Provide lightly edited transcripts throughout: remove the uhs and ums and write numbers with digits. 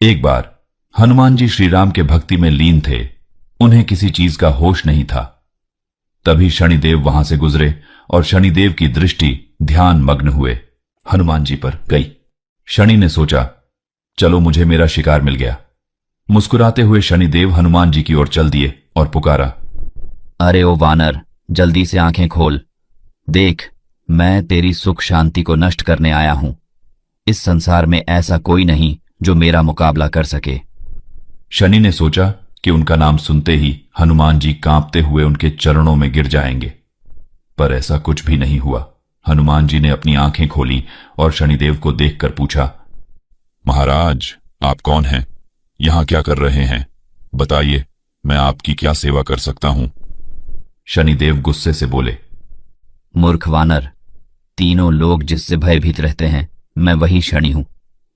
एक बार हनुमान जी श्री राम के भक्ति में लीन थे। उन्हें किसी चीज का होश नहीं था। तभी शनिदेव वहां से गुजरे और शनिदेव की दृष्टि ध्यान मग्न हुए हनुमान जी पर गई। शनि ने सोचा, चलो मुझे मेरा शिकार मिल गया। मुस्कुराते हुए शनिदेव हनुमान जी की ओर चल दिए और पुकारा, अरे ओ वानर, जल्दी से आंखें खोल। देख, मैं तेरी सुख शांति को नष्ट करने आया हूं। इस संसार में ऐसा कोई नहीं जो मेरा मुकाबला कर सके। शनि ने सोचा कि उनका नाम सुनते ही हनुमान जी कांपते हुए उनके चरणों में गिर जाएंगे, पर ऐसा कुछ भी नहीं हुआ। हनुमान जी ने अपनी आंखें खोली और शनिदेव को देखकर पूछा, महाराज, आप कौन हैं? यहां क्या कर रहे हैं? बताइए, मैं आपकी क्या सेवा कर सकता हूं? शनिदेव गुस्से से बोले, मूर्ख वानर, तीनों लोग जिससे भयभीत रहते हैं, मैं वही शनि हूं।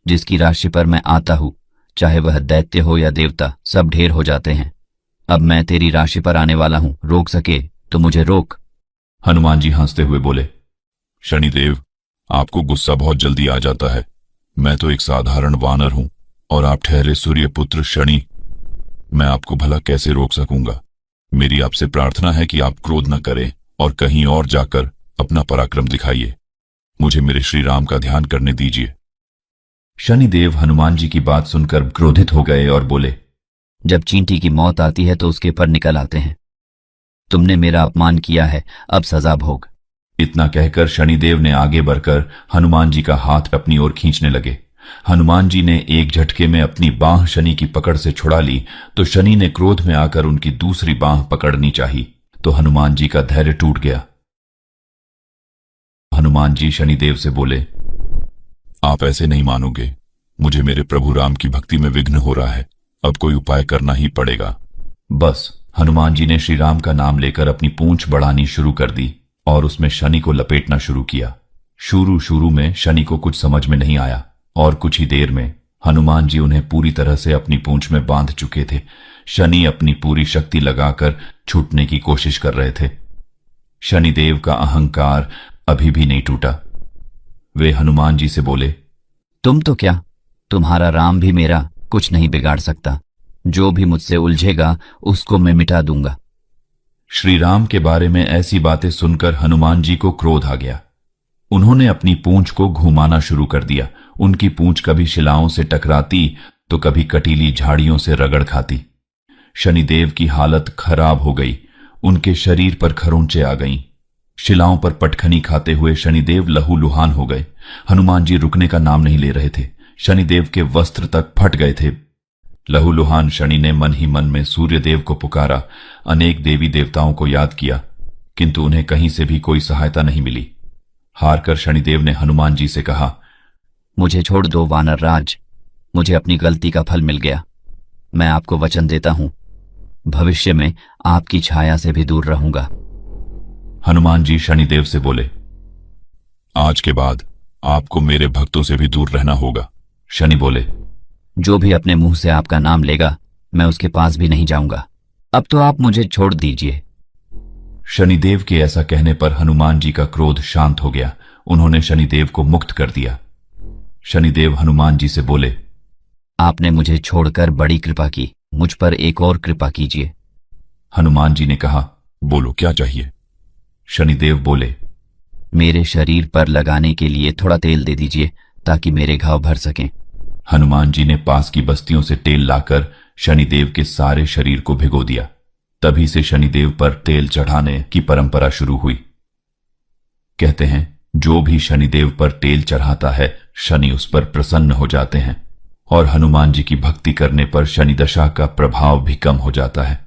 जिसकी राशि पर मैं आता हूं, चाहे वह दैत्य हो या देवता, सब ढेर हो जाते हैं। अब मैं तेरी राशि पर आने वाला हूं, रोक सके तो मुझे रोक। हनुमान जी हंसते हुए बोले, शनिदेव, आपको गुस्सा बहुत जल्दी आ जाता है। मैं तो एक साधारण वानर हूं और आप ठहरे सूर्यपुत्र शनि। मैं आपको भला कैसे रोक सकूंगा? मेरी आपसे प्रार्थना है कि आप क्रोध न करें और कहीं और जाकर अपना पराक्रम दिखाइए। मुझे मेरे श्री राम का ध्यान करने दीजिए। शनिदेव हनुमान जी की बात सुनकर क्रोधित हो गए और बोले, जब चींटी की मौत आती है तो उसके पर निकल आते हैं। तुमने मेरा अपमान किया है, अब सजा भोग। इतना कहकर शनिदेव ने आगे बढ़कर हनुमान जी का हाथ अपनी ओर खींचने लगे। हनुमान जी ने एक झटके में अपनी बांह शनि की पकड़ से छुड़ा ली तो शनि ने क्रोध में आकर उनकी दूसरी बांह पकड़नी चाही तो हनुमान जी का धैर्य टूट गया। हनुमान जी शनिदेव से बोले, आप ऐसे नहीं मानोगे। मुझे मेरे प्रभु राम की भक्ति में विघ्न हो रहा है। अब कोई उपाय करना ही पड़ेगा। बस हनुमान जी ने श्री राम का नाम लेकर अपनी पूंछ बढ़ानी शुरू कर दी और उसमें शनि को लपेटना शुरू किया। शुरू में शनि को कुछ समझ में नहीं आया और कुछ ही देर में हनुमान जी उन्हें पूरी तरह से अपनी पूंछ में बांध चुके थे। शनि अपनी पूरी शक्ति लगाकर छूटने की कोशिश कर रहे थे। शनिदेव का अहंकार अभी भी नहीं टूटा। वे हनुमान जी से बोले, तुम तो क्या, तुम्हारा राम भी मेरा कुछ नहीं बिगाड़ सकता। जो भी मुझसे उलझेगा उसको मैं मिटा दूंगा। श्री राम के बारे में ऐसी बातें सुनकर हनुमान जी को क्रोध आ गया। उन्होंने अपनी पूंछ को घुमाना शुरू कर दिया। उनकी पूंछ कभी शिलाओं से टकराती तो कभी कटीली झाड़ियों से रगड़ खाती। शनिदेव की हालत खराब हो गई। उनके शरीर पर खरोंचे आ गईं। शिलाओं पर पटखनी खाते हुए शनिदेव लहूलुहान हो गए। हनुमान जी रुकने का नाम नहीं ले रहे थे। शनिदेव के वस्त्र तक फट गए थे। लहूलुहान शनि ने मन ही मन में सूर्यदेव को पुकारा, अनेक देवी देवताओं को याद किया, किंतु उन्हें कहीं से भी कोई सहायता नहीं मिली। हारकर शनिदेव ने हनुमान जी से कहा, मुझे छोड़ दो वानर राज, मुझे अपनी गलती का फल मिल गया। मैं आपको वचन देता हूं, भविष्य में आपकी छाया से भी दूर रहूंगा। हनुमान जी शनिदेव से बोले, आज के बाद आपको मेरे भक्तों से भी दूर रहना होगा। शनि बोले, जो भी अपने मुंह से आपका नाम लेगा मैं उसके पास भी नहीं जाऊंगा। अब तो आप मुझे छोड़ दीजिए। शनिदेव के ऐसा कहने पर हनुमान जी का क्रोध शांत हो गया। उन्होंने शनिदेव को मुक्त कर दिया। शनिदेव हनुमान जी से बोले, आपने मुझे छोड़कर बड़ी कृपा की, मुझ पर एक और कृपा कीजिए। हनुमान जी ने कहा, बोलो क्या चाहिए? शनिदेव बोले, मेरे शरीर पर लगाने के लिए थोड़ा तेल दे दीजिए ताकि मेरे घाव भर सकें। हनुमान जी ने पास की बस्तियों से तेल लाकर शनिदेव के सारे शरीर को भिगो दिया। तभी से शनिदेव पर तेल चढ़ाने की परंपरा शुरू हुई। कहते हैं, जो भी शनिदेव पर तेल चढ़ाता है शनि उस पर प्रसन्न हो जाते हैं और हनुमान जी की भक्ति करने पर शनि दशा का प्रभाव भी कम हो जाता है।